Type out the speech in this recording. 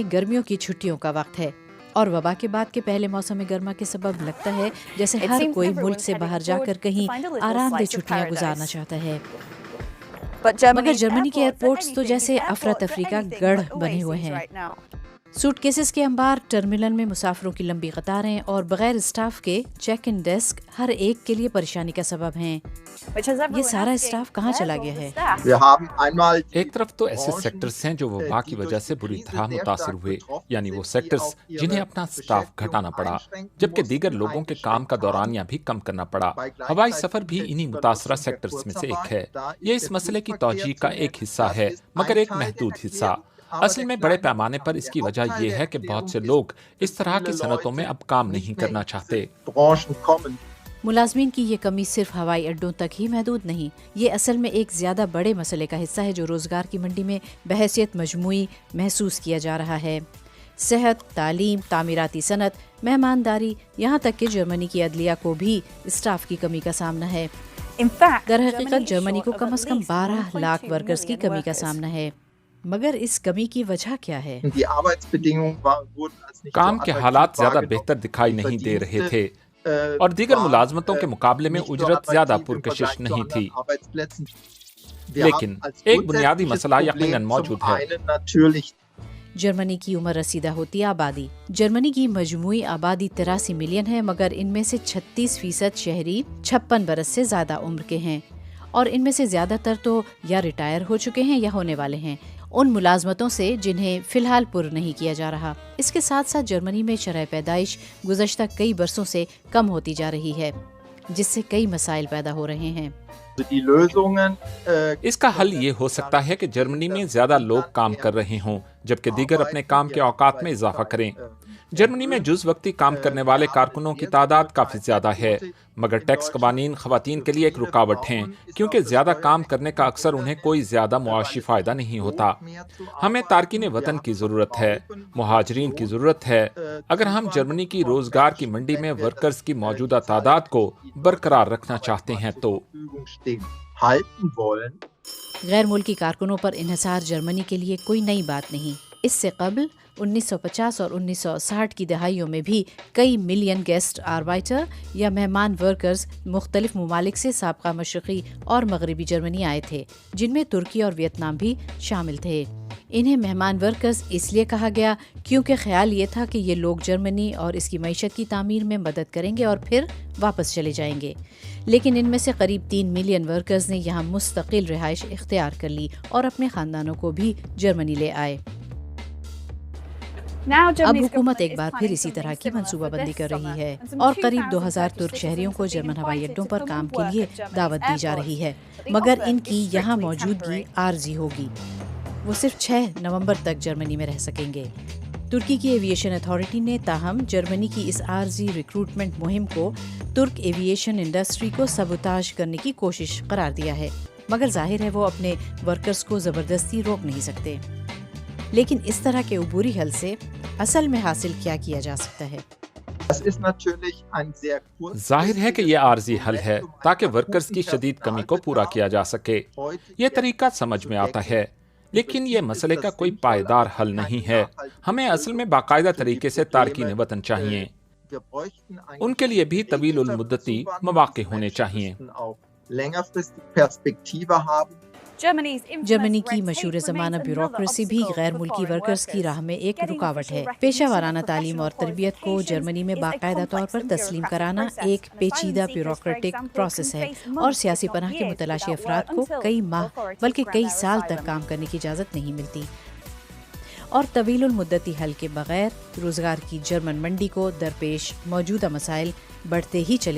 गर्मियों की छुट्टियों का वक्त है और वबा के बाद के पहले मौसम गर्मा के सबब लगता है जैसे हर कोई मुल्क से बाहर जाकर कहीं आरामदेह छुट्टियां गुजारना चाहता है। मगर जर्मनी के एयरपोर्ट्स तो जैसे अफरा तफरी का गढ़ बने हुए हैं। सूटकेसेस के अंबार, टर्मिनल में मुसाफिरों की लंबी कतारें और बगैर स्टाफ के चेक इन डेस्क हर एक के लिए परेशानी का सबब हैं। ये सारा स्टाफ कहाँ चला गया है? एक तरफ तो ऐसे सेक्टर्स हैं जो वबा की वजह से बुरी तरह मुतासर हुए, यानी वो सेक्टर्स जिन्हें अपना स्टाफ घटाना पड़ा, जबकि दीगर लोगों के काम का दौरानिया भी कम करना पड़ा। हवाई सफर भी इन्हीं मुतासरा सेक्टर्स में से एक है। ये इस मसले की तौजीह का एक हिस्सा है, मगर एक महदूद हिस्सा। असल में बड़े पैमाने पर इसकी वजह यह है कि बहुत से लोग इस तरह की सनतों में अब काम नहीं करना चाहते। मुलाजमीन की ये कमी सिर्फ हवाई अड्डों तक ही महदूद नहीं, ये असल में एक ज़्यादा बड़े मसले का हिस्सा है जो रोज़गार की मंडी में बहैसियत मजमूई महसूस किया जा रहा है। सेहत, तालीम, तामीराती सनत, मेहमानदारी, यहाँ तक कि जर्मनी की अदलिया को भी स्टाफ की कमी का सामना है। दरहकीकत जर्मनी को कम से कम 12 लाख वर्कर्स की कमी का सामना है। मगर इस कमी की वजह क्या है? काम के हालात ज्यादा बेहतर दिखाई नहीं दे रहे थे और दीगर मुलाजमतों के मुकाबले में उजरत ज्यादा पुरकशिश नहीं थी। लेकिन एक बुनियादी मसला यकीनन मौजूद है। जर्मनी की उम्र रसीदा होती आबादी। जर्मनी की मजमूई आबादी 83 मिलियन है, मगर इनमें से 36% शहरी 56 बरस से ज्यादा उम्र के हैं और इनमें से ज्यादातर तो या रिटायर हो चुके हैं या होने वाले हैं, उन मुलाजमतों से जिन्हें फिलहाल पुर नहीं किया जा रहा। इसके साथ साथ जर्मनी में शरह पैदाइश गुज़श्ता कई बरसों से कम होती जा रही है, जिससे कई मसाइल पैदा हो रहे हैं। इसका हल ये हो सकता है कि जर्मनी में ज्यादा लोग काम कर रहे हों, जबकि दीगर अपने काम के औकात में इजाफा करें। जर्मनी में जुज वक्ती काम करने वाले कारकुनों की तादाद काफी ज्यादा है, मगर टैक्स कवानीन खवातीन के लिए एक रुकावट हैं, क्योंकि ज्यादा काम करने का अक्सर उन्हें कोई ज्यादा मुआशी फायदा नहीं होता। हमें तारकीन वतन की जरूरत है, मुहाजिरीन की जरूरत है। अगर हम जर्मनी की रोजगार की मंडी में वर्कर्स की मौजूदा तादाद को बरकरार रखना चाहते हैं तो गैर मुल्की कारकुनों पर इन्हिसार जर्मनी के लिए कोई नई बात नहीं। इससे कबल 1950 और 1960 की दहाइयों में भी कई मिलियन गेस्ट आर्बाइटर या मेहमान वर्कर्स मुख्तलिफ ममालिक से साबका मशरक़ी और मगरबी जर्मनी आए थे, जिनमें तुर्की और वियतनाम भी शामिल थे। इन्हें मेहमान वर्कर्स इसलिए कहा गया क्योंकि ख्याल ये था कि ये लोग जर्मनी और इसकी मईशत की तामीर में मदद करेंगे और फिर वापस चले जाएंगे। लेकिन इनमें से करीब 3 मिलियन वर्कर्स ने यहाँ मुस्तकिल रिहाइश इख्तियार कर ली और अपने खानदानों को भी जर्मनी ले आए। अब हुकूमत एक बार फिर इसी तरह की मंसूबाबंदी कर रही है और करीब 2000 तुर्क शहरियों को जर्मन हवाई अड्डों पर काम के लिए दावत दी जा रही है, मगर इनकी यहाँ मौजूदगी आर्जी होगी। वो सिर्फ 6 नवंबर तक जर्मनी में रह सकेंगे। तुर्की की एविएशन अथॉरिटी ने ताहम जर्मनी की इस आर्जी रिक्रूटमेंट मुहिम को तुर्क एविएशन इंडस्ट्री को सबूताज करने की कोशिश करार दिया है, मगर जाहिर है वो अपने वर्कर्स को जबरदस्ती रोक नहीं सकते। लेकिन इस तरह के उबूरी हल से असल में हासिल क्या किया जा सकता है? जाहिर है कि यह आर्जी हल है ताकि वर्कर्स की शदीद कमी को पूरा किया जा सके। यह तरीका समझ में आता है, लेकिन ये मसले का कोई पायदार हल नहीं है। हमें असल में बाकायदा तरीके से तारकीन वतन चाहिए, उनके लिए भी तवील उल मुद्दती मौक़े होने चाहिए। जर्मनी की मशहूर ज़माना ब्यूरोक्रेसी भी गैर मुल्की वर्कर्स की राह में एक रुकावट है। पेशा वाराना तालीम और तरबियत को जर्मनी में बाकायदा तौर पर तस्लीम कराना एक पेचीदा ब्यूरोक्रेटिक प्रोसेस है और सियासी पनाह के मुतलाशी अफराद को कई माह बल्कि कई साल तक काम करने की इजाज़त नहीं मिलती। और तवीलुल मुद्दती हल के बगैर रोज़गार की जर्मन मंडी को दरपेश मौजूदा मसाइल बढ़ते ही चले